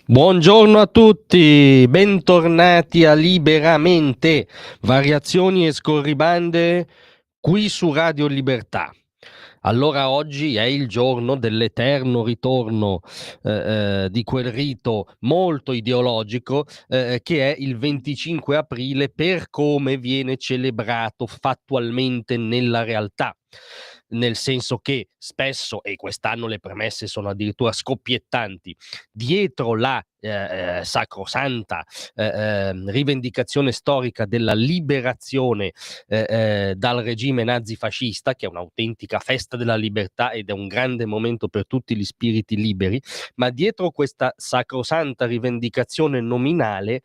Buongiorno a tutti, bentornati a Liberamente, variazioni e scorribande qui su Radio Libertà. Allora oggi è il giorno dell'eterno ritorno di quel rito molto ideologico che è il 25 aprile per come viene celebrato fattualmente nella realtà. Nel senso che spesso, e quest'anno le premesse sono addirittura scoppiettanti, dietro la sacrosanta rivendicazione storica della liberazione dal regime nazifascista, che è un'autentica festa della libertà ed è un grande momento per tutti gli spiriti liberi, ma dietro questa sacrosanta rivendicazione nominale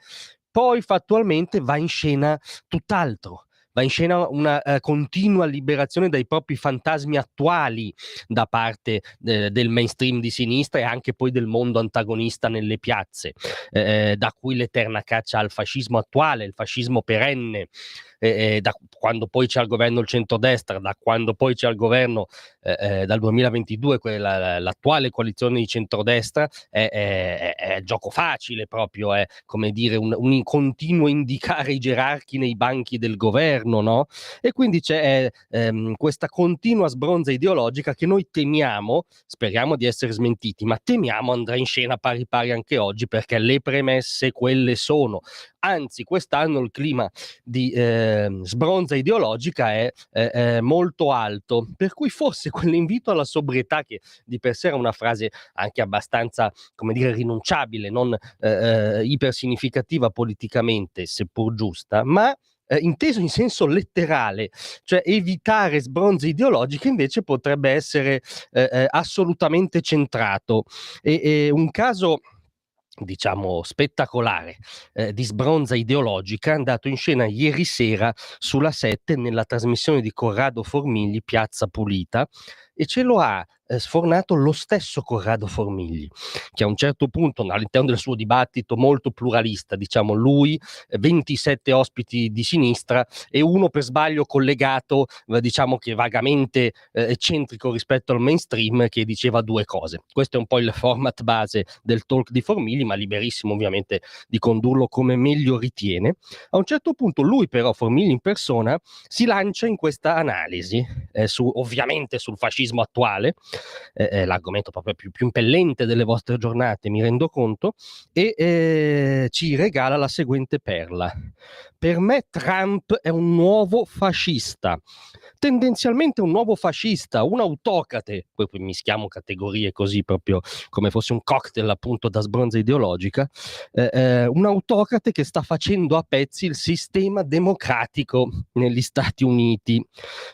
poi fattualmente va in scena tutt'altro. Va in scena una continua liberazione dai propri fantasmi attuali da parte del mainstream di sinistra e anche poi del mondo antagonista nelle piazze, da cui l'eterna caccia al fascismo attuale, il fascismo perenne, da quando poi c'è al governo il centrodestra, da quando poi c'è al governo dal 2022 l'attuale coalizione di centrodestra è gioco facile proprio, è come dire un continuo indicare i gerarchi nei banchi del governo, no? E quindi c'è questa continua sbronza ideologica che noi temiamo, speriamo di essere smentiti, ma temiamo andrà in scena pari pari anche oggi, perché le premesse quelle sono. Anzi, quest'anno il clima di sbronza ideologica è molto alto, per cui forse quell'invito alla sobrietà, che di per sé era una frase anche abbastanza, come dire, rinunciabile, non ipersignificativa politicamente, seppur giusta, ma inteso in senso letterale, cioè evitare sbronze ideologiche invece potrebbe essere assolutamente centrato. Un caso diciamo spettacolare di sbronza ideologica è andato in scena ieri sera sulla 7 nella trasmissione di Corrado Formigli, Piazza Pulita, e ce lo ha sfornato lo stesso Corrado Formigli, che a un certo punto all'interno del suo dibattito molto pluralista, diciamo lui, 27 ospiti di sinistra e uno per sbaglio collegato, diciamo che vagamente eccentrico rispetto al mainstream, che diceva due cose. Questo è un po' il format base del talk di Formigli, ma liberissimo ovviamente di condurlo come meglio ritiene. A un certo punto lui però, Formigli in persona, si lancia in questa analisi ovviamente sul fascismo attuale, l'argomento proprio più impellente delle vostre giornate, mi rendo conto, e ci regala la seguente perla. Per me Trump è un nuovo fascista, tendenzialmente un nuovo fascista, un autocrate, poi mischiamo categorie così proprio come fosse un cocktail appunto da sbronza ideologica, un autocrate che sta facendo a pezzi il sistema democratico negli Stati Uniti,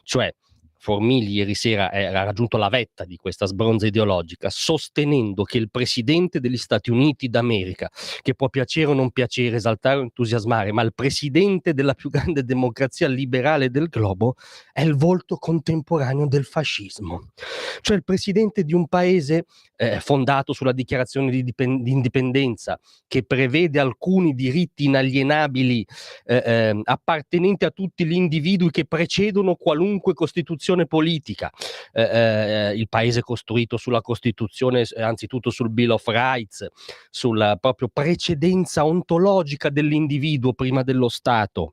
cioè Formigli ieri sera ha raggiunto la vetta di questa sbronza ideologica, sostenendo che il presidente degli Stati Uniti d'America, che può piacere o non piacere, esaltare o entusiasmare, ma il presidente della più grande democrazia liberale del globo, è il volto contemporaneo del fascismo. Cioè il presidente di un paese fondato sulla dichiarazione di indipendenza, che prevede alcuni diritti inalienabili appartenenti a tutti gli individui che precedono qualunque costituzione politica, il paese costruito sulla Costituzione, anzitutto sul Bill of Rights, sulla proprio precedenza ontologica dell'individuo prima dello Stato,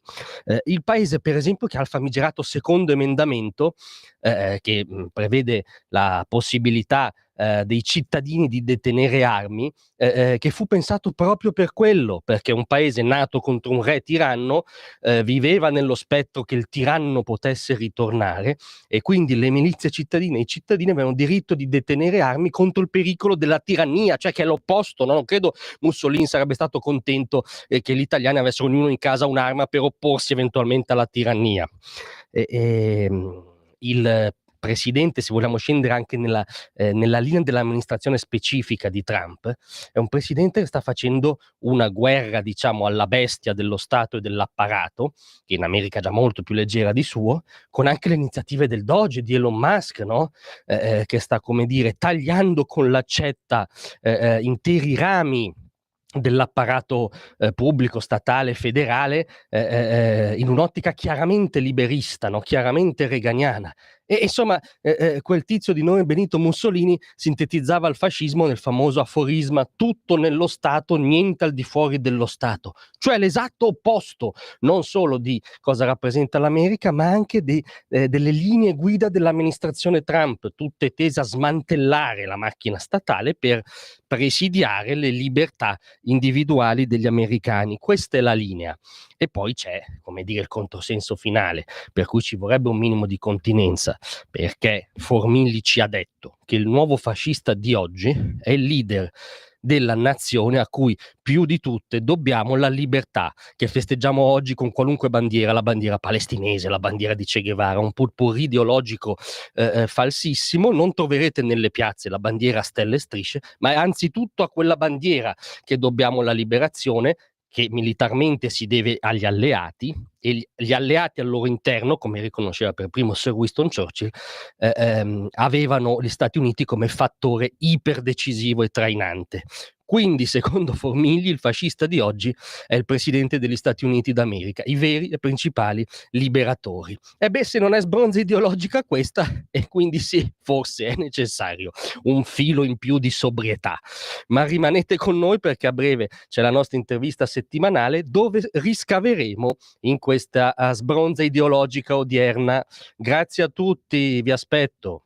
il paese per esempio che ha il famigerato secondo emendamento che prevede la possibilità dei cittadini di detenere armi, che fu pensato proprio per quello, perché un paese nato contro un re tiranno viveva nello spettro che il tiranno potesse ritornare, e quindi le milizie cittadine e i cittadini avevano diritto di detenere armi contro il pericolo della tirannia, cioè che è l'opposto, no? Non credo Mussolini sarebbe stato contento che gli italiani avessero ognuno in casa un'arma per opporsi eventualmente alla tirannia. Il presidente, se vogliamo scendere anche nella linea dell'amministrazione specifica di Trump, è un presidente che sta facendo una guerra, diciamo, alla bestia dello Stato e dell'apparato, che in America è già molto più leggera di suo, con anche le iniziative del Doge, di Elon Musk, no? Che sta, come dire, tagliando con l'accetta interi rami dell'apparato pubblico, statale, federale, in un'ottica chiaramente liberista, no? Chiaramente reganiana. E insomma, quel tizio di nome Benito Mussolini sintetizzava il fascismo nel famoso aforisma: tutto nello Stato, niente al di fuori dello Stato, cioè l'esatto opposto non solo di cosa rappresenta l'America, ma anche delle linee guida dell'amministrazione Trump, tutte tese a smantellare la macchina statale per presidiare le libertà individuali degli americani. Questa è la linea. E poi c'è, come dire, il controsenso finale, per cui ci vorrebbe un minimo di continenza, perché Formigli ci ha detto che il nuovo fascista di oggi è il leader della nazione a cui più di tutte dobbiamo la libertà, che festeggiamo oggi con qualunque bandiera, la bandiera palestinese, la bandiera di Che Guevara, un purpurri ideologico falsissimo. Non troverete nelle piazze la bandiera a stelle e strisce, ma è anzitutto a quella bandiera che dobbiamo la liberazione, che militarmente si deve agli alleati, e gli alleati al loro interno, come riconosceva per primo Sir Winston Churchill, avevano gli Stati Uniti come fattore iperdecisivo e trainante. Quindi, secondo Formigli, il fascista di oggi è il presidente degli Stati Uniti d'America, i veri e principali liberatori. E beh, se non è sbronza ideologica questa, e quindi sì, forse è necessario un filo in più di sobrietà. Ma rimanete con noi, perché a breve c'è la nostra intervista settimanale dove riscaveremo in questa sbronza ideologica odierna. Grazie a tutti, vi aspetto.